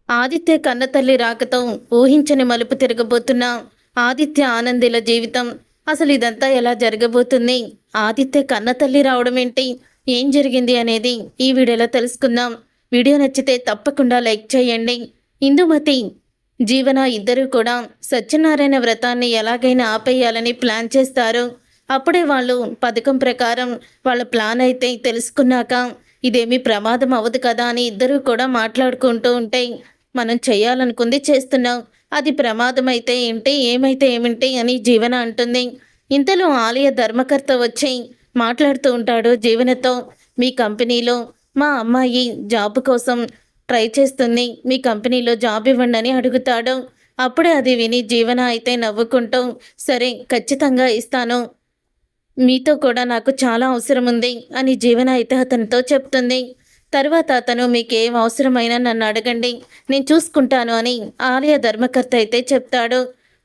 ఆదిత్య కన్నతల్లి రాకతో ఊహించని మలుపు తిరగబోతున్న ఆదిత్య ఆనందిల జీవితం. అసలు ఇదంతా ఎలా జరగబోతుంది? ఆదిత్య కన్నతల్లి రావడం ఏంటి? ఏం జరిగింది అనేది ఈ వీడియోలో తెలుసుకుందాం. వీడియో నచ్చితే తప్పకుండా లైక్ చేయండి. ఇందుమతి, జీవన ఇద్దరూ కూడా సత్యనారాయణ వ్రతాన్ని ఎలాగైనా ఆపేయాలని ప్లాన్ చేస్తారు. అప్పుడే వాళ్ళు పథకం ప్రకారం వాళ్ళ ప్లాన్ అయితే తెలుసుకున్నాక ఇదేమీ ప్రమాదం అవ్వదు కదా అని ఇద్దరూ కూడా మాట్లాడుకుంటూ ఉంటే, మనం చేయాలనుకుంది చేస్తున్నాం, అది ప్రమాదం అయితే ఏంటి, ఏమైతే ఏమిటి అని జీవన అంటుంది. ఇంతలో ఆలయ ధర్మకర్త వచ్చి మాట్లాడుతూ ఉంటాడు జీవనతో. మీ కంపెనీలో మా అమ్మాయి జాబ్ కోసం ట్రై చేస్తుంది, మీ కంపెనీలో జాబ్ ఇవ్వండి అని అడుగుతాడు. అప్పుడే అది విని జీవన అయితే నవ్వుకుంటూ, సరే ఖచ్చితంగా ఇస్తాను, మీతో కూడా నాకు చాలా అవసరం ఉంది అని జీవన అయితే అతనితో చెప్తుంది. తర్వాత అతను మీకేం అవసరమైనా నన్ను అడగండి, నేను చూసుకుంటాను అని ఆలయ ధర్మకర్త అయితే చెప్తాడు.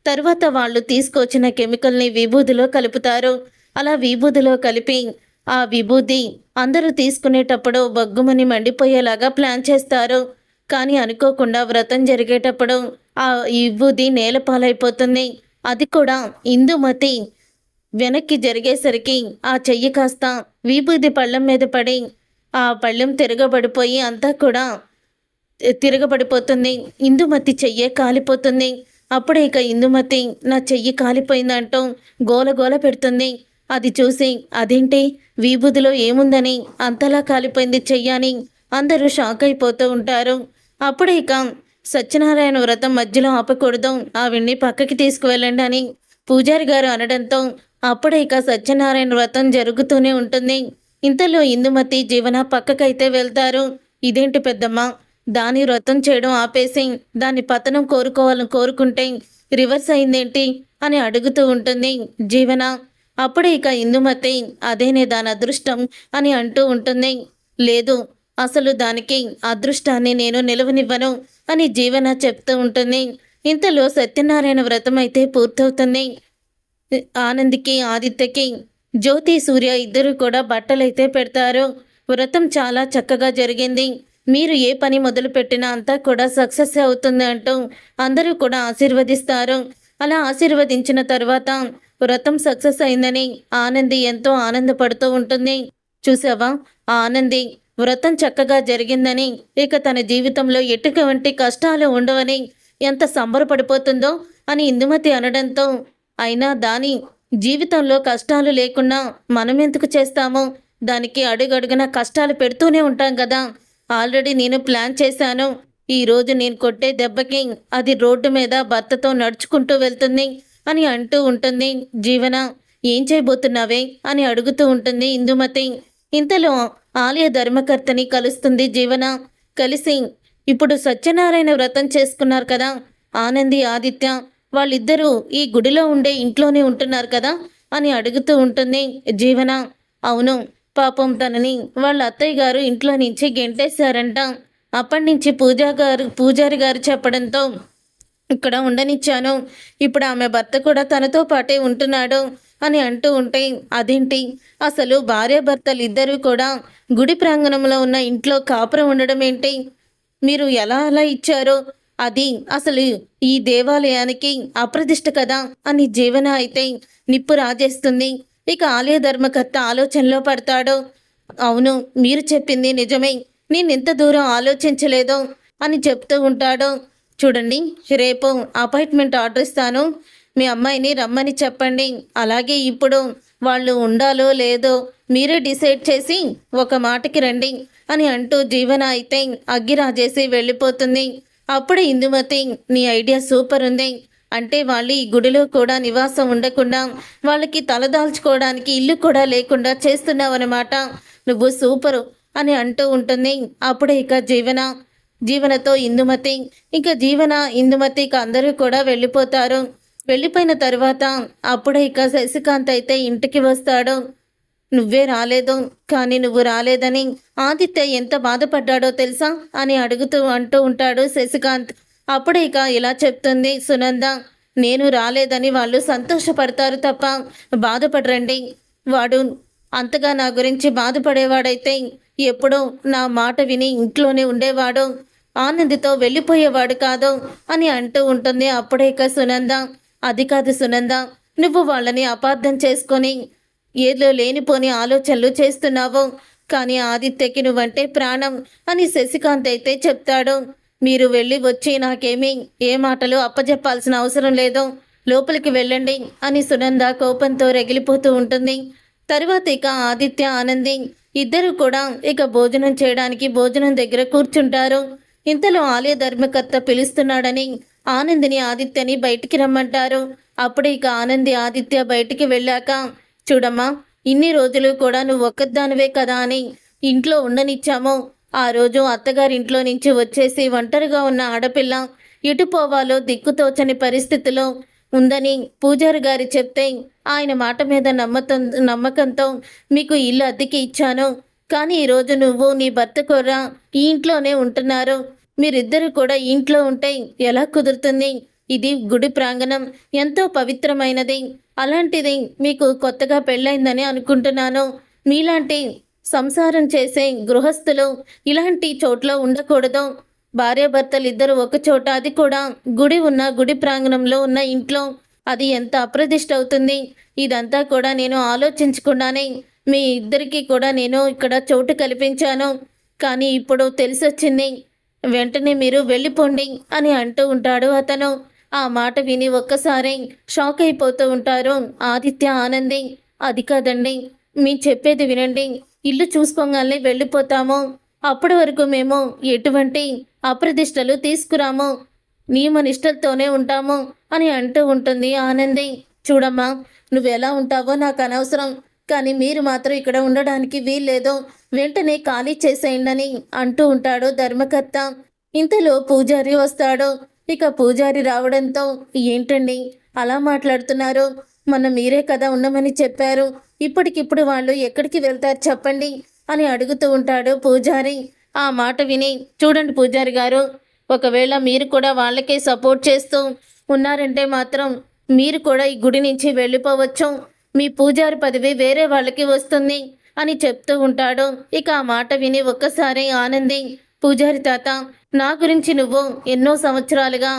తర్వాత వాళ్ళు తీసుకొచ్చిన కెమికల్ని విభూదిలో కలుపుతారు. అలా విభూదిలో కలిపి ఆ విభూది అందరూ తీసుకునేటప్పుడు బగ్గుమని మండిపోయేలాగా ప్లాన్ చేస్తారు. కానీ అనుకోకుండా వ్రతం జరిగేటప్పుడు ఆ విభూది నేలపాలైపోతుంది. అది కూడా ఇందుమతి వెనక్కి జరిగేసరికి ఆ చెయ్యి కాస్త విభూది పళ్ళెం మీద పడి ఆ పళ్ళెం తిరగబడిపోయి అంతా కూడా తిరగబడిపోతుంది. ఇందుమతి చెయ్యే కాలిపోతుంది. అప్పుడే ఇక ఇందుమతి నా చెయ్యి కాలిపోయిందంటూ గోల పెడుతుంది. అది చూసి అదేంటి, విభూదిలో ఏముందని అంతలా కాలిపోయింది చెయ్యని అందరూ షాక్ అయిపోతూ ఉంటారు. అప్పుడే ఇక సత్యనారాయణ వ్రతం మధ్యలో ఆపకూడదు, ఆవిడ్ని పక్కకి తీసుకువెళ్ళండి అని పూజారి గారు అనడంతో అప్పుడే ఇక సత్యనారాయణ వ్రతం జరుగుతూనే ఉంటుంది. ఇంతలో ఇందుమతి, జీవన పక్కకైతే వెళ్తారు. ఇదేంటి పెద్దమ్మ, దాని వ్రతం చేయడం ఆపేసి దాని పతనం కోరుకోవాలని కోరుకుంటే రివర్స్ అయిందేంటి అని అడుగుతూ ఉంటుంది జీవన. అప్పుడే ఇక ఇందుమతి, అదేనే దాని అదృష్టం అని అంటూ ఉంటుంది. లేదు, అసలు దానికి అదృష్టాన్ని నేను నిలవనివ్వను అని జీవన చెప్తూ ఉంటుంది. ఇంతలో సత్యనారాయణ వ్రతం అయితే పూర్తవుతుంది. ఆనందికి, ఆదిత్యకి జ్యోతి, సూర్య ఇద్దరు కూడా బట్టలైతే పెడతారు. వ్రతం చాలా చక్కగా జరిగింది, మీరు ఏ పని మొదలుపెట్టినా అంతా కూడా సక్సెస్ అవుతుంది అంటూ అందరూ కూడా ఆశీర్వదిస్తారు. అలా ఆశీర్వదించిన తర్వాత వ్రతం సక్సెస్ అయిందని ఆనంది ఎంతో ఆనందపడుతూ ఉంటుంది. చూసావా, ఆనంది వ్రతం చక్కగా జరిగిందని, ఇక తన జీవితంలో ఎటువంటి కష్టాలు ఉండవని ఎంత సంబరపడిపోతుందో అని ఇందుమతి అనడంతో, అయినా దాని జీవితంలో కష్టాలు లేకుండా మనం ఎందుకు చేస్తామో, దానికి అడుగడుగున కష్టాలు పెడుతూనే ఉంటాం కదా. ఆల్రెడీ నేను ప్లాన్ చేశాను, ఈరోజు నేను కొట్టే దెబ్బకి అది రోడ్డు మీద భర్తతో నడుచుకుంటూ వెళ్తుంది అని అంటూ ఉంటుంది జీవన. ఏం చేయబోతున్నావే అని అడుగుతూ ఉంటుంది ఇందుమతి. ఇంతలో ఆలయ ధర్మకర్తని కలుస్తుంది జీవన. కలిసి, ఇప్పుడు సత్యనారాయణ వ్రతం చేసుకున్నారు కదా ఆనంది, ఆదిత్య, వాళ్ళిద్దరూ ఈ గుడిలో ఉండే ఇంట్లోనే ఉంటున్నారు కదా అని అడుగుతూ ఉంటుంది జీవన. అవును, పాపం తనని వాళ్ళ అత్తయ్య గారు ఇంట్లో నుంచి గెంటేశారంట. అప్పటి నుంచి పూజారి గారు చెప్పడంతో ఇక్కడ ఉండనిచ్చాను. ఇప్పుడు ఆమె భర్త కూడా తనతో పాటే ఉంటున్నాడు అని అంటూ ఉంటే, అదేంటి, అసలు భార్యాభర్తలు ఇద్దరూ కూడా గుడి ప్రాంగణంలో ఉన్న ఇంట్లో కాపురం ఉండడం ఏంటి, మీరు ఎలా అలా ఇచ్చారో, అది అసలు ఈ దేవాలయానికి అప్రదిష్ట కదా అని జీవన అయితే నిప్పు రాజేస్తుంది. ఇక ఆలయ ధర్మకర్త ఆలోచనలో పడతాడు. అవును, మీరు చెప్పింది నిజమే, నేను ఎంత దూరం ఆలోచించలేదో అని చెప్తూ ఉంటాడు. చూడండి, రేపు అపాయింట్మెంట్ ఆర్డర్ ఇస్తాను, మీ అమ్మాయిని రమ్మని చెప్పండి. అలాగే ఇప్పుడు వాళ్ళు ఉండాలో లేదో మీరే డిసైడ్ చేసి ఒక మాటకి రండి అని అంటూ జీవన అయితే అగ్గిరాజేసి వెళ్ళిపోతుంది. అప్పుడు ఇందుమతి, నీ ఐడియా సూపర్ ఉంది, అంటే వాళ్ళు ఈ గుడిలో కూడా నివాసం ఉండకుండా వాళ్ళకి తలదాల్చుకోవడానికి ఇల్లు కూడా లేకుండా చేస్తున్నావు అన్నమాట, నువ్వు సూపరు అని అంటూ ఉంటుంది. అప్పుడే ఇక జీవనతో ఇందుమతి, ఇంకా జీవన, ఇందుమతి ఇక అందరూ కూడా వెళ్ళిపోతారు. వెళ్ళిపోయిన తర్వాత అప్పుడే ఇక శశికాంత్ అయితే ఇంటికి వస్తాడు. నువ్వే రాలేదు, కానీ నువ్వు రాలేదని ఆదిత్య ఎంత బాధపడ్డాడో తెలుసా అని అంటూ ఉంటాడు శశికాంత్. అప్పుడే ఇక ఇలా చెప్తుంది సునంద, నేను రాలేదని వాళ్ళు సంతోషపడతారు తప్ప బాధపడరండి. వాడు అంతగా నా గురించి బాధపడేవాడైతే ఎప్పుడో నా మాట విని ఇంట్లోనే ఉండేవాడు. ఆనందితో వెళ్ళిపోయేవాడు కాదు అని అంటూ ఉంటుంది. అప్పుడే ఇక సునంద, అది కాదు సునంద, నువ్వు వాళ్ళని అపార్థం చేసుకొని ఏదో లేనిపోని ఆలోచనలు చేస్తున్నావు. కానీ ఆదిత్యకి నువ్వంటే ప్రాణం అని శశికాంత్ అయితే చెప్తాడు. మీరు వెళ్ళి వచ్చి నాకేమీ ఏ మాటలు అప్పజెప్పాల్సిన అవసరం లేదు, లోపలికి వెళ్ళండి అని సునంద కోపంతో రగిలిపోతూ ఉంటుంది. తరువాత ఇక ఆదిత్య, ఆనంది ఇద్దరు కూడా ఇక భోజనం చేయడానికి భోజనం దగ్గర కూర్చుంటారు. ఇంతలో ఆలయ ధర్మకర్త పిలుస్తున్నాడని ఆనందిని, ఆదిత్యని బయటికి రమ్మంటారు. అప్పుడు ఇక ఆనంది ఆదిత్య బయటికి వెళ్ళాక, చూడమ్మా, ఇన్ని రోజులు కూడా నువ్వు ఒక్కదానివే కదా అని ఇంట్లో ఉండనిచ్చాము. ఆ రోజు అత్తగారింట్లో నుంచి వచ్చేసి ఒంటరిగా ఉన్న ఆడపిల్ల ఎటు పోవాలో దిక్కుతోచని పరిస్థితిలో ఉందని పూజారి గారు చెప్తే ఆయన మాట మీద నమ్మకంతో మీకు ఇల్లు అద్దెకి ఇచ్చాను. కానీ ఈరోజు నువ్వు నీ భర్త కూడా ఈ ఇంట్లోనే ఉంటున్నారు. మీరిద్దరు కూడా ఈ ఇంట్లో ఉంటే ఎలా కుదురుతుంది? ఇది గుడి ప్రాంగణం, ఎంతో పవిత్రమైనది. అలాంటిది మీకు కొత్తగా పెళ్ళైందని అనుకుంటున్నాను. మీలాంటి సంసారం చేసే గృహస్థులు ఇలాంటి చోట్ల ఉండకూడదు. భార్యాభర్తలు ఇద్దరు ఒక చోట, అది కూడా గుడి ఉన్న గుడి ప్రాంగణంలో ఉన్న ఇంట్లో, అది ఎంత అప్రదిష్ట అవుతుంది. ఇదంతా కూడా నేను ఆలోచించకుండానే మీ ఇద్దరికీ కూడా నేను ఇక్కడ చోటు కల్పించాను. కానీ ఇప్పుడు తెలిసొచ్చింది, వెంటనే మీరు వెళ్ళిపోండి అని అంటూ ఉంటాడు అతను. ఆ మాట విని ఒక్కసారి షాక్ అయిపోతూ ఉంటారు ఆదిత్య, ఆనంది. అది కాదండి, మీ చెప్పేది వినండి, ఇల్లు చూసుకోగానే వెళ్ళిపోతాము. అప్పటి వరకు మేము ఎటువంటి అప్రదిష్టలు తీసుకురాము, నియమనిష్టలతోనే ఉంటాము అని అంటూ ఉంటుంది ఆనంది. చూడమ్మా, నువ్వెలా ఉంటావో నాకు అనవసరం, కానీ మీరు మాత్రం ఇక్కడ ఉండడానికి వీల్లేదు, వెంటనే ఖాళీ చేసేయండి అంటూ ఉంటాడు ధర్మకర్త. ఇంతలో పూజారి వస్తాడు. ఇక పూజారి రావడంతో, ఏంటండి అలా మాట్లాడుతున్నారు? మొన్న మీరే కదా ఉండమని చెప్పారు, ఇప్పటికిప్పుడు వాళ్ళు ఎక్కడికి వెళ్తారు చెప్పండి అని అడుగుతూ ఉంటాడు పూజారి. ఆ మాట విని, చూడండి పూజారి గారు, ఒకవేళ మీరు కూడా వాళ్ళకే సపోర్ట్ చేస్తూ ఉన్నారంటే మాత్రం మీరు కూడా ఈ గుడి నుంచి వెళ్ళిపోవచ్చు. మీ పూజారి పదవి వేరే వాళ్ళకి వస్తుంది అని చెప్తూ ఉంటాడు. ఇక ఆ మాట విని ఒక్కసారి ఆనంది, పూజారి తాత, నా గురించి నువ్వు ఎన్నో సంవత్సరాలుగా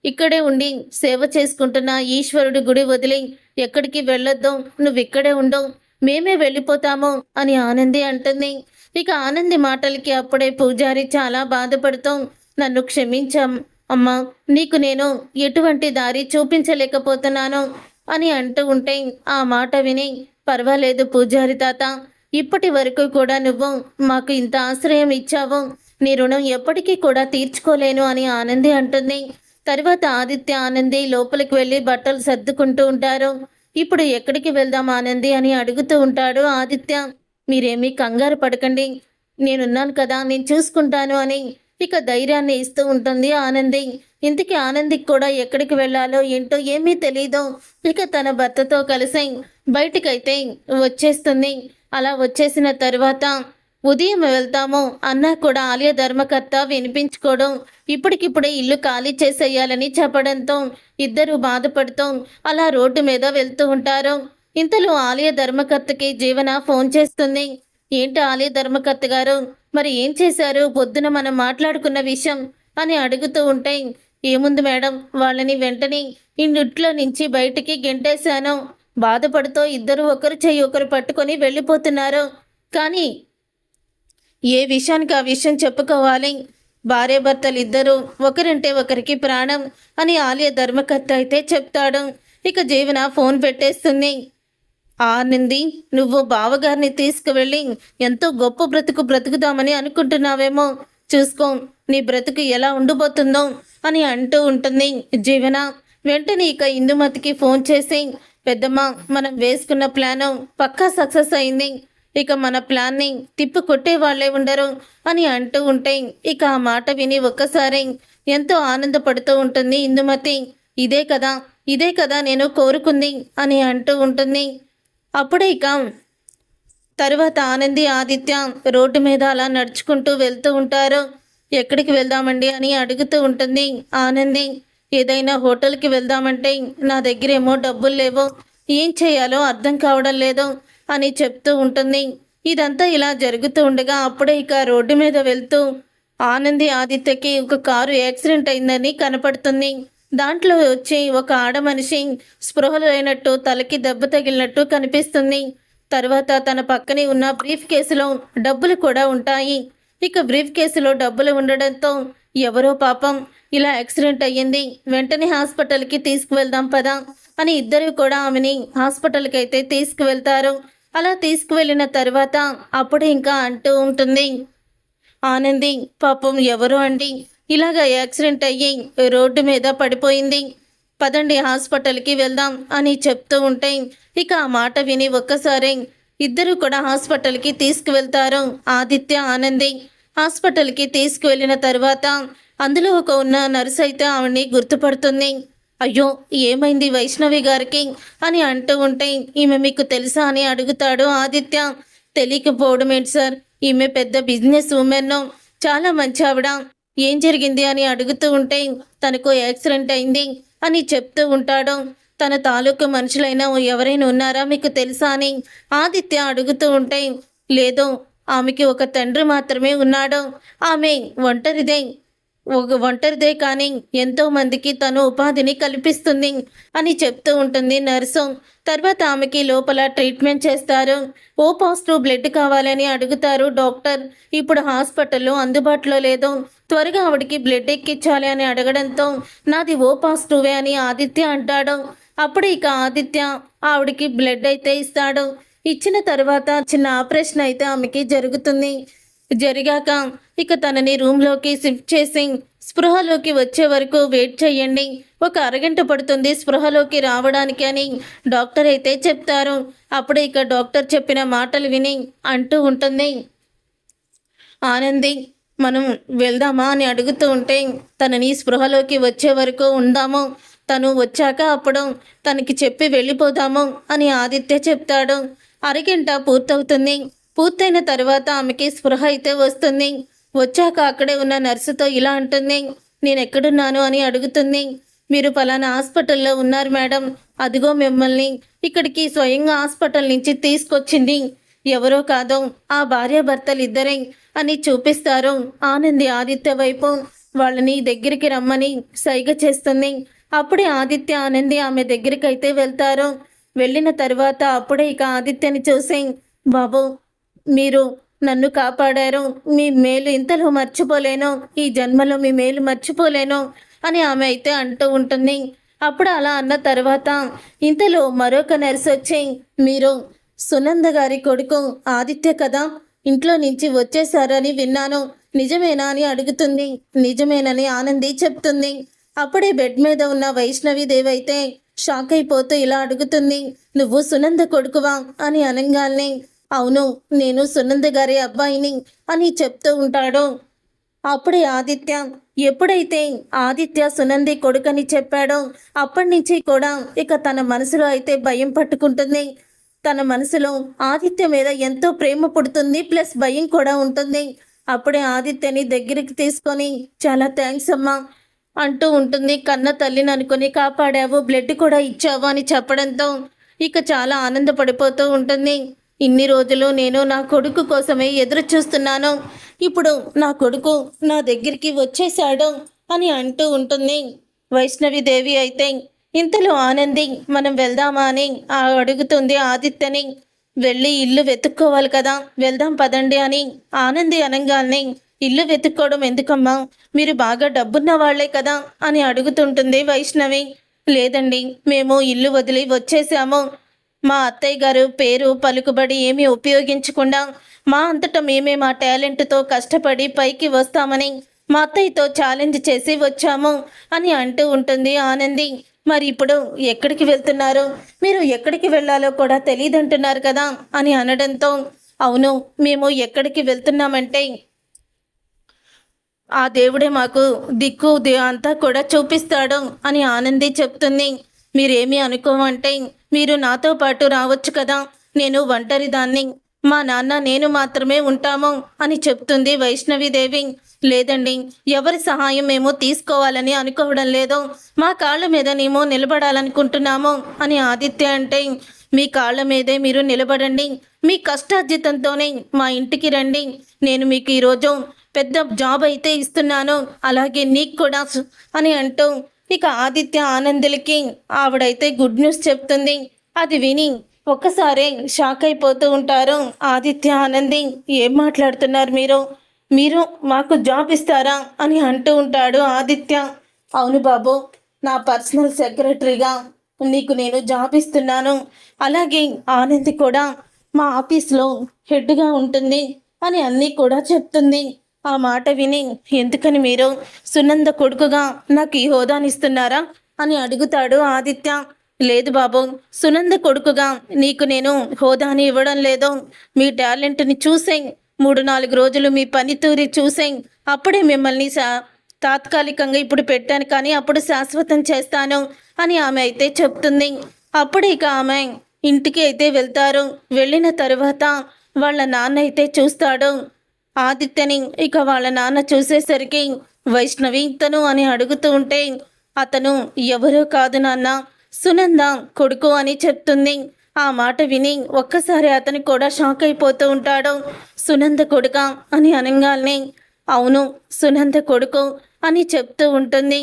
ఇక్కడే ఉండి సేవ చేసుకుంటున్న ఈశ్వరుడి గుడి వదిలి ఎక్కడికి వెళ్ళొద్దు, నువ్వు ఇక్కడే ఉండు, మేమే వెళ్ళిపోతాము అని ఆనంది అంటుంది. ఇక ఆనంది మాటలకి అప్పుడే పూజారి చాలా బాధపడుతూ, నన్ను క్షమించాం అమ్మా, నీకు నేను ఎటువంటి దారి చూపించలేకపోతున్నాను అని అంటూ ఉంటే, ఆ మాట విని, పర్వాలేదు పూజారి తాత, ఇప్పటి వరకు కూడా నువ్వు మాకు ఇంత ఆశ్రయం ఇచ్చావు, నీ రుణం ఎప్పటికీ కూడా తీర్చుకోలేను అని ఆనంది అంటుంది. తర్వాత ఆదిత్య, ఆనంది లోపలికి వెళ్ళి బట్టలు సర్దుకుంటూ ఉంటారు. ఇప్పుడు ఎక్కడికి వెళ్దాం ఆనంది అని అడుగుతూ ఉంటాడు ఆదిత్య. మీరేమీ కంగారు పడకండి, నేనున్నాను కదా, నేను చూసుకుంటాను అని ఇక ధైర్యాన్ని ఇస్తూ ఉంటుంది ఆనంది. ఇంతకీ ఆనందికి కూడా ఎక్కడికి వెళ్ళాలో ఏంటో ఏమీ తెలీదు. ఇక తన భర్తతో కలిసి బయటికైతే వచ్చేస్తుంది. అలా వచ్చేసిన తర్వాత, ఉదయం వెళ్తాము అన్నా కూడా ఆలయ ధర్మకర్త వినిపించుకోవడం, ఇప్పటికిప్పుడే ఇల్లు ఖాళీ చేసేయాలని చెప్పడంతో ఇద్దరు బాధపడుతూ అలా రోడ్డు మీద వెళ్తూ ఉంటారు. ఇంతలో ఆలయ ధర్మకర్తకి జీవన ఫోన్ చేస్తుంది. ఏంటి ఆలయ ధర్మకర్త గారు, మరి ఏం చేశారు పొద్దున మనం మాట్లాడుకున్న విషయం అని అడుగుతూ ఉంటే, ఏముంది మేడం, వాళ్ళని వెంటనే ఇంట్లో నుంచి బయటికి గెంటేశాను. బాధపడుతూ ఇద్దరు ఒకరు చెయ్యి ఒకరు పట్టుకొని వెళ్ళిపోతున్నారు. కానీ ఏ విషయానికి ఆ విషయం చెప్పుకోవాలి, భార్యాభర్తలు ఇద్దరు ఒకరంటే ఒకరికి ప్రాణం అని ఆలయ ధర్మకర్త అయితే చెప్తాడు. ఇక జీవన ఫోన్ పెట్టేస్తుంది. ఆనంది, నువ్వు బావగారిని తీసుకువెళ్ళి ఎంతో గొప్ప బ్రతుకుదామని అనుకుంటున్నావేమో, చూసుకో నీ బ్రతుకు ఎలా ఉండిపోతుందో అని అంటూ ఉంటుంది జీవన. వెంటనే ఇక ఇందుమతికి ఫోన్ చేసి, పెద్దమ్మ, మనం వేసుకున్న ప్లాను పక్కా సక్సెస్ అయింది, ఇక మన ప్లాన్ని తిప్పి కొట్టే వాళ్ళే ఉండరు అని అంటూ ఉంటే, ఇక ఆ మాట విని ఒక్కసారి ఎంతో ఆనందపడుతూ ఉంటుంది ఇందుమతి. ఇదే కదా నేను కోరుకుంది అని అంటూ ఉంటుంది. అప్పుడే ఇక తరువాత ఆనంది, ఆదిత్య రోడ్డు మీద అలా నడుచుకుంటూ వెళ్తూ ఉంటారు. ఎక్కడికి వెళ్దామండి అని అడుగుతూ ఉంటుంది ఆనంది. ఏదైనా హోటల్కి వెళ్దామంటే నా దగ్గరేమో డబ్బులు లేవు, ఏం చేయాలో అర్థం కావడం లేదు అని చెప్తూ ఉంటుంది. ఇదంతా ఇలా జరుగుతూ ఉండగా అప్పుడే ఇక రోడ్డు మీద వెళ్తూ ఆనంది ఆదిత్యకి ఒక కారు యాక్సిడెంట్ అయిందని కనపడుతుంది. దాంట్లో వచ్చి ఒక ఆడ మనిషి స్పృహలో అయినట్టు తలకి దెబ్బ తగిలినట్టు కనిపిస్తుంది. తర్వాత తన పక్కనే ఉన్న బ్రీఫ్ కేసులో డబ్బులు కూడా ఉంటాయి. ఇక బ్రీఫ్ కేసులో డబ్బులు ఉండడంతో ఎవరో పాపం ఇలా యాక్సిడెంట్ అయ్యింది, వెంటనే హాస్పిటల్కి తీసుకువెళ్దాం పదా అని ఇద్దరు కూడా ఆమెని హాస్పిటల్కి అయితే తీసుకువెళ్తారు. అలా తీసుకువెళ్ళిన తర్వాత అప్పుడు ఇంకా అంటూ ఉంటుంది ఆనంది, పాపం ఎవరో అండి ఇలాగ యాక్సిడెంట్ అయ్యి రోడ్డు మీద పడిపోయింది, పదండి హాస్పిటల్కి వెళ్దాం అని చెప్తూ ఉంటే ఇక ఆ మాట విని ఒక్కసారి ఇద్దరు కూడా హాస్పిటల్కి తీసుకువెళ్తారు. ఆదిత్య ఆనంది హాస్పిటల్కి తీసుకువెళ్ళిన తర్వాత అందులో ఉన్న నర్స్ అయితే ఆవిడ్ని గుర్తుపడుతుంది. అయ్యో ఏమైంది వైష్ణవి గారికి అని అంటూ ఉంటే ఈమె మీకు తెలుసా అని అడుగుతాడు ఆదిత్య. తెలియకపోవడం ఏంటి సార్, ఈమె పెద్ద బిజినెస్ ఉమెన్, చాలా మంచి ఆవిడ, ఏం జరిగింది అని అడుగుతూ ఉంటే తనకు యాక్సిడెంట్ అయింది అని చెప్తూ ఉంటాడు. తన తాలూకు మనుషులైనా ఎవరైనా ఉన్నారా మీకు తెలుసా అని ఆదిత్య అడుగుతూ ఉంటే లేదు, ఆమెకి ఒక తండ్రి మాత్రమే ఉన్నాడు, ఆమె ఒంటరిదే కానీ ఎంతో మందికి తను ఉపాధిని కల్పిస్తుంది అని చెప్తూ ఉంటుంది నర్సు. తర్వాత ఆమెకి లోపల ట్రీట్మెంట్ చేస్తారు. ఓ పాజిటివ్ బ్లడ్ కావాలని అడుగుతారు డాక్టర్. ఇప్పుడు హాస్పిటల్లో అందుబాటులో లేదు, త్వరగా ఆవిడికి బ్లడ్ ఎక్కించాలి అని అడగడంతో నాది ఓ పాజిటివే అని ఆదిత్య అంటాడు. అప్పుడు ఇక ఆదిత్య ఆవిడికి బ్లడ్ అయితే ఇస్తాడు. ఇచ్చిన తర్వాత చిన్న ఆపరేషన్ అయితే ఆమెకి జరుగుతుంది. జరిగాక ఇక తనని రూమ్లోకి షిఫ్ట్ చేసి స్పృహలోకి వచ్చే వరకు వెయిట్ చేయండి, ఒక అరగంట పడుతుంది స్పృహలోకి రావడానికి అని డాక్టర్ అయితే చెప్తారు. అప్పుడు ఇక డాక్టర్ చెప్పిన మాటలు విని అంటూ ఉంటుంది ఆనంది, మనం వెళ్దామా అని అడుగుతూ ఉంటే తనని స్పృహలోకి వచ్చే వరకు ఉందాము, తను వచ్చాక అప్పుడు తనకి చెప్పి వెళ్ళిపోదాము అని ఆదిత్య చెప్తాడు. అరగంట పూర్తవుతుంది. పూర్తయిన తర్వాత ఆమెకి స్పృహ అయితే వస్తుంది. వచ్చాక అక్కడే ఉన్న నర్సుతో ఇలా అంటుంది, నేను ఎక్కడున్నాను అని అడుగుతుంది. మీరు పలానా హాస్పిటల్లో ఉన్నారు మేడం, అదిగో మిమ్మల్ని ఇక్కడికి స్వయంగా హాస్పిటల్ నుంచి తీసుకొచ్చింది ఎవరో కాదో ఆ భార్యాభర్తలు ఇద్దరే అని చూపిస్తారు. ఆనంది ఆదిత్య వైపు వాళ్ళని దగ్గరికి రమ్మని సైగ చేస్తుంది. అప్పుడే ఆదిత్య ఆనంది ఆమె దగ్గరికి అయితే వెళ్తారు. వెళ్ళిన తర్వాత అప్పుడే ఇక ఆదిత్యని చూసి, బాబు మీరు నన్ను కాపాడారు, మీ మేలు ఇంతలో మర్చిపోలేను, ఈ జన్మలో మీ మేలు మర్చిపోలేను అని ఆమె అయితే అంటూ ఉంటుంది. అప్పుడు అలా అన్న తర్వాత ఇంతలో మరొక నర్సు వచ్చి, మీరు సునంద గారి కొడుకు ఆదిత్య కదా, ఇంట్లో నుంచి వచ్చేసారని విన్నాను, నిజమేనా అని అడుగుతుంది. నిజమేనని ఆనంది చెప్తుంది. అప్పుడే బెడ్ మీద ఉన్న వైష్ణవిదేవి అయితే షాక్ అయిపోతూ ఇలా అడుగుతుంది, నువ్వు సునంద కొడుకువా అని అనగానే అవును, నేను సునంద గారి అబ్బాయిని అని చెప్తూ ఉంటాడు. అప్పుడే ఆదిత్య ఎప్పుడైతే ఆదిత్య సునంది కొడుకని చెప్పాడో అప్పటి నుంచి కూడా ఇక తన మనసులో అయితే భయం పట్టుకుంటుంది. తన మనసులో ఆదిత్య మీద ఎంతో ప్రేమ పుడుతుంది, ప్లస్ భయం కూడా ఉంటుంది. అప్పుడే ఆదిత్యని దగ్గరికి తీసుకొని చాలా థ్యాంక్స్ అమ్మా అంటూ ఉంటుంది. కన్న తల్లిని అనుకుని కాపాడావు, బ్లడ్ కూడా ఇచ్చావు అని చెప్పడంతో ఇక చాలా ఆనందపడిపోతూ ఉంటుంది. ఇన్ని రోజులు నేను నా కొడుకు కోసమే ఎదురు చూస్తున్నాను, ఇప్పుడు నా కొడుకు నా దగ్గరికి వచ్చేశాడు అని అంటూ ఉంటుంది. వైష్ణవిదేవి అయితే ఇంతలో ఆనంది మనం వెళ్దామా అని అడుగుతుంది ఆదిత్యని. వెళ్ళి ఇల్లు వెతుక్కోవాలి కదా, వెళ్దాం పదండి అని ఆనంది అనగానే ఇల్లు వెతుక్కోవడం ఎందుకమ్మా, మీరు బాగా డబ్బున్న వాళ్లే కదా అని అడుగుతుంటుంది వైష్ణవి. లేదండి, మేము ఇల్లు వదిలి వచ్చేసాము, మా అత్తయ్య గారు పేరు పలుకుబడి ఏమీ ఉపయోగించకుండా మా అంతటా మేమే మా టాలెంట్తో కష్టపడి పైకి వస్తామని మా అత్తయ్యతో ఛాలెంజ్ చేసి వచ్చాము అని అంటూ ఉంటుంది ఆనంది. మరి ఇప్పుడు ఎక్కడికి వెళ్తున్నారు, మీరు ఎక్కడికి వెళ్ళాలో కూడా తెలియదంటున్నారు కదా అని అనడంతో అవును, మేము ఎక్కడికి వెళ్తున్నామంటే ఆ దేవుడే మాకు దిక్కు అంతా కూడా చూపిస్తాడు అని ఆనంది చెప్తుంది. మీరేమీ అనుకోమంటే మీరు నాతో పాటు రావచ్చు కదా, నేను ఒంటరిదాన్ని, మా నాన్న నేను మాత్రమే ఉంటాము అని చెప్తుంది వైష్ణవిదేవి. లేదండి, ఎవరి సహాయం మేము తీసుకోవాలని అనుకోవడం లేదు, మా కాళ్ళ మీద మేము నిలబడాలనుకుంటున్నాము అని ఆదిత్య అంటే మీ కాళ్ళ మీదే మీరు నిలబడండి, మీ కష్టార్జితంతోనే మా ఇంటికి రండి, నేను మీకు ఈరోజు పెద్ద జాబ్ అయితే ఇస్తున్నాను, అలాగే నీకు కూడా అని అంటూ ఇక ఆదిత్య ఆనందులకి ఆవిడైతే గుడ్ న్యూస్ చెప్తుంది. అది విని ఒక్కసారే షాక్ అయిపోతూ ఉంటారు ఆదిత్య ఆనంది. ఏం మాట్లాడుతున్నారు మీరు? మీరు మాకు జాబ్ ఇస్తారా అని అంటూ ఉంటాడు ఆదిత్య. అవును బాబు, నా పర్సనల్ సెక్రటరీగా నీకు నేను జాబ్ ఇస్తున్నాను, అలాగే ఆనంది కూడా మా ఆఫీస్లో హెడ్గా ఉంటుంది అని అన్నీ కూడా చెప్తుంది. ఆ మాట విని ఎందుకని మీరు సునంద కొడుకుగా నాకు ఈ హోదానిస్తున్నారా అని అడుగుతాడు ఆదిత్య. లేదు బాబు, సునంద కొడుకుగా నీకు నేను హోదాని ఇవ్వడం లేదు. మీ టాలెంట్ని చూసే 3-4 రోజులు మీ పనితీరు చూసే అప్పుడే మిమ్మల్ని తాత్కాలికంగా ఇప్పుడు పెట్టాను, కానీ అప్పుడు శాశ్వతం చేస్తాను అని ఆమె అయితే చెప్తుంది. అప్పుడు ఇక ఆమె ఇంటికి అయితే వెళ్తారు. వెళ్ళిన తరువాత వాళ్ళ నాన్న అయితే చూస్తాడు ఆదిత్యని. ఇక వాళ్ళ నాన్న చూసేసరికి వైష్ణవి తను అని అడుగుతూ ఉంటే అతను ఎవరూ కాదు నాన్న, సునంద కొడుకు అని చెప్తుంది. ఆ మాట విని ఒక్కసారి అతను కూడా షాక్ అయిపోతూ ఉంటాడు. సునంద కొడుక అని అనగానే అవును సునంద కొడుకు అని చెప్తూ ఉంటుంది.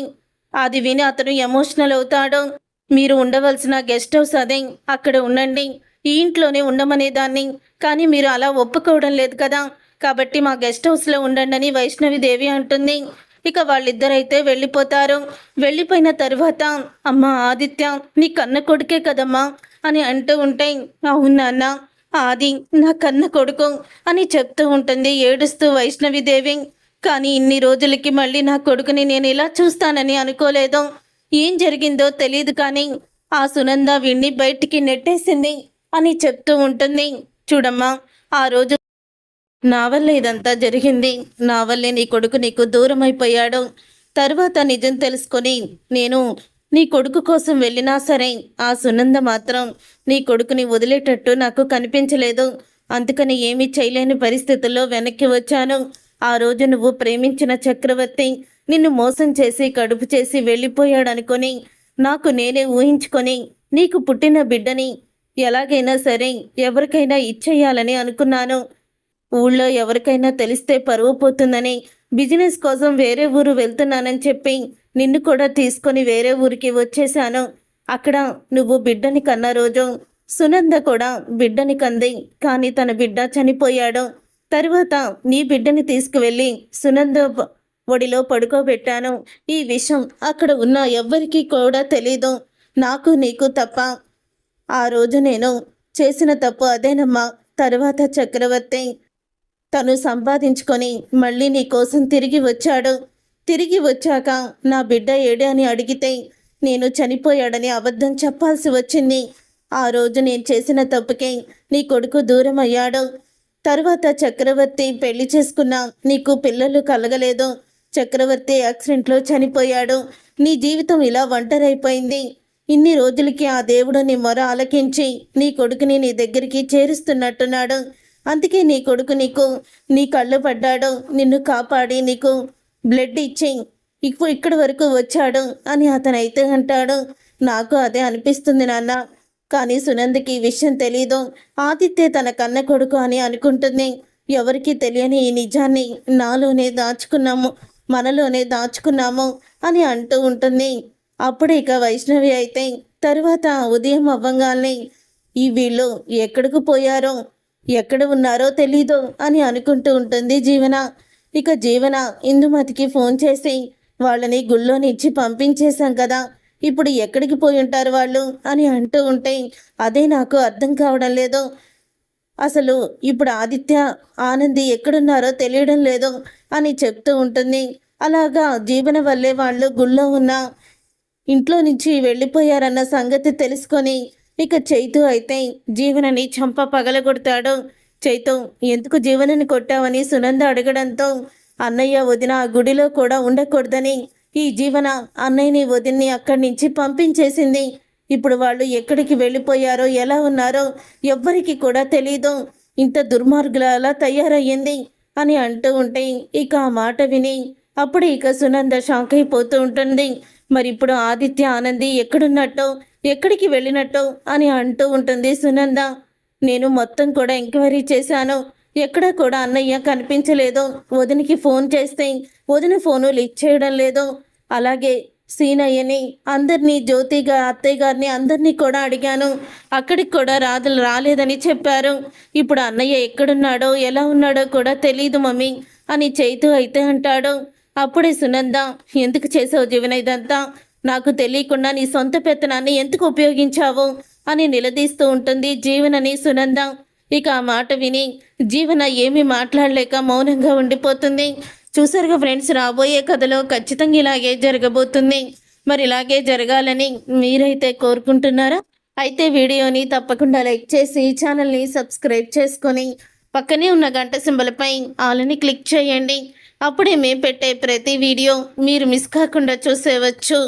అది విని అతను ఎమోషనల్ అవుతాడు. మీరు ఉండవలసిన గెస్ట్ హౌస్ అదే, అక్కడ ఉండండి, ఈ ఇంట్లోనే ఉండమనేదాన్ని, కానీ మీరు అలా ఒప్పుకోవడం లేదు కదా, కాబట్టి మా గెస్ట్ హౌస్లో ఉండండి అని వైష్ణవిదేవి అంటుంది. ఇక వాళ్ళిద్దరైతే వెళ్ళిపోతారు. వెళ్ళిపోయిన తరువాత అమ్మ ఆదిత్య నీ కన్న కొడుకే కదమ్మా అని అంటూ ఉంటే అవును నాన్న, ఆది నా కన్న కొడుకు అని చెప్తూ ఉంటుంది ఏడుస్తూ వైష్ణవిదేవి. కానీ ఇన్ని రోజులకి మళ్ళీ నా కొడుకుని నేను ఇలా చూస్తానని అనుకోలేదు. ఏం జరిగిందో తెలియదు, కానీ ఆ సునంద వీణ్ణి బయటికి నెట్టేసింది అని చెప్తూ ఉంటుంది. చూడమ్మా, ఆ రోజు నా వల్ల ఇదంతా జరిగింది, నా వల్లే నీ కొడుకు నీకు దూరం అయిపోయాడు. తర్వాత నిజం తెలుసుకొని నేను నీ కొడుకు కోసం వెళ్ళినా సరే ఆ సునంద మాత్రం నీ కొడుకుని వదిలేటట్టు నాకు కనిపించలేదు. అందుకని ఏమీ చేయలేని పరిస్థితుల్లో వెనక్కి వచ్చాను. ఆ రోజు నువ్వు ప్రేమించిన చక్రవర్తి నిన్ను మోసం చేసి కడుపు చేసి వెళ్ళిపోయాడనుకొని నాకు నేనే ఊహించుకొని నీకు పుట్టిన బిడ్డని ఎలాగైనా సరే ఎవరికైనా ఇచ్చేయాలని అనుకున్నాను. ఊళ్ళో ఎవరికైనా తెలిస్తే పరువు పోతుందని బిజినెస్ కోసం వేరే ఊరు వెళ్తున్నానని చెప్పి నిన్ను కూడా తీసుకొని వేరే ఊరికి వచ్చేశాను. అక్కడ నువ్వు బిడ్డని కన్న రోజు సునంద కూడా బిడ్డని కంది, కానీ తన బిడ్డ చనిపోయాడు. తరువాత నీ బిడ్డని తీసుకువెళ్ళి సునంద ఒడిలో పడుకోబెట్టాను. ఈ విషయం అక్కడ ఉన్న ఎవ్వరికీ కూడా తెలీదు, నాకు నీకు తప్ప. ఆ రోజు నేను చేసిన తప్పు అదేనమ్మా. తర్వాత చక్రవర్తి తను సంపాదించుకొని మళ్ళీ నీ కోసం తిరిగి వచ్చాడు. తిరిగి వచ్చాక నా బిడ్డ ఏడే అని అడిగితే నేను చనిపోయాడని అబద్ధం చెప్పాల్సి వచ్చింది. ఆ రోజు నేను చేసిన తప్పుకే నీ కొడుకు దూరం అయ్యాడు. తర్వాత చక్రవర్తి పెళ్లి చేసుకున్నా నీకు పిల్లలు కలగలేదు. చక్రవర్తి యాక్సిడెంట్లో చనిపోయాడు. నీ జీవితం ఇలా ఒంటరైపోయింది. ఇన్ని రోజులకి ఆ దేవుడు నీ మొర ఆలకించి నీ కొడుకుని నీ దగ్గరికి చేరుస్తున్నట్టున్నాడు. అందుకే నీ కొడుకు నీకు నీ కళ్ళు పడ్డాడు, నిన్ను కాపాడి నీకు బ్లడ్ ఇచ్చి ఇప్పుడు ఇక్కడి వరకు వచ్చాడు అని అతనైతే అంటాడు. నాకు అదే అనిపిస్తుంది నాన్న, కానీ సునందకి ఈ విషయం తెలీదు. ఆదిత్య తన కన్న కొడుకు అని అనుకుంటుంది. ఎవరికి తెలియని ఈ నిజాన్ని నాలోనే దాచుకున్నాము, మనలోనే దాచుకున్నాము అని అంటూ ఉంటుంది. అప్పుడు ఇక వైష్ణవి అయితే తరువాత ఉదయం అవ్వంగానే ఈ వీళ్ళు ఎక్కడికి పోయారో ఎక్కడ ఉన్నారో తెలీదు అని అనుకుంటూ ఉంటుంది జీవన. ఇక జీవన ఇందుమతికి ఫోన్ చేసి వాళ్ళని గుళ్ళోని ఇచ్చి పంపించేశాం కదా, ఇప్పుడు ఎక్కడికి పోయి ఉంటారు వాళ్ళు అని అంటూ ఉంటే అదే నాకు అర్థం కావడం లేదు. అసలు ఇప్పుడు ఆదిత్య ఆనంది ఎక్కడున్నారో తెలియడం లేదు అని చెప్తూ ఉంటుంది. అలాగా జీవన వల్లే వాళ్ళు గుళ్ళో ఉన్న ఇంట్లో నుంచి వెళ్ళిపోయారన్న సంగతి తెలుసుకొని ఇక చైతు అయితే జీవనని చంప పగలగొడతాడు. చైతు ఎందుకు జీవనని కొట్టావని సునంద అడగడంతో అన్నయ్య వదిన ఆ గుడిలో కూడా ఉండకూడదని ఈ జీవన అన్నయ్యని వదిన్ని అక్కడి నుంచి పంపించేసింది. ఇప్పుడు వాళ్ళు ఎక్కడికి వెళ్ళిపోయారో ఎలా ఉన్నారో ఎవ్వరికి కూడా తెలీదు. ఇంత దుర్మార్గులలా తయారయ్యింది అని అంటూ ఉంటే ఇక ఆ మాట విని అప్పుడు ఇక సునంద షాక్ అయిపోతూ ఉంటుంది. మరి ఇప్పుడు ఆదిత్య ఆనంది ఎక్కడున్నట్టో ఎక్కడికి వెళ్ళినట్టో అని అంటూ ఉంటుంది సునంద. నేను మొత్తం కూడా ఎంక్వైరీ చేశాను, ఎక్కడ కూడా అన్నయ్య కనిపించలేదు. వదినికి ఫోన్ చేస్తే వదిన ఫోను లిఫ్ట్ చేయడం లేదు. అలాగే సీనయ్యని, అందరినీ, జ్యోతిగా అత్తయ్య గారిని అందరినీ కూడా అడిగాను. అక్కడికి కూడా రాలేదని చెప్పారు. ఇప్పుడు అన్నయ్య ఎక్కడున్నాడో ఎలా ఉన్నాడో కూడా తెలీదు మమ్మీ అని చైతు అయితే అంటాడు. అప్పుడే సునంద, ఎందుకు చేసావు జీవన ఇదంతా? నాకు తెలియకుండా నీ సొంత పెత్తనాన్ని ఎందుకు ఉపయోగించావు అని నిలదీస్తూ ఉంటుంది జీవనని సునంద. ఇక ఆ మాట విని జీవన ఏమీ మాట్లాడలేక మౌనంగా ఉండిపోతుంది. చూసారుగా ఫ్రెండ్స్, రాబోయే కథలో ఖచ్చితంగా ఇలాగే జరగబోతుంది. మరి ఇలాగే జరగాలని మీరైతే కోరుకుంటున్నారా? అయితే వీడియోని తప్పకుండా లైక్ చేసి ఛానల్ని సబ్స్క్రైబ్ చేసుకొని పక్కనే ఉన్న గంట సింబల్పై ఆల్ని క్లిక్ చేయండి. అప్పుడే మేము పెట్టే ప్రతి వీడియో మీరు మిస్ కాకుండా చూసేవచ్చు.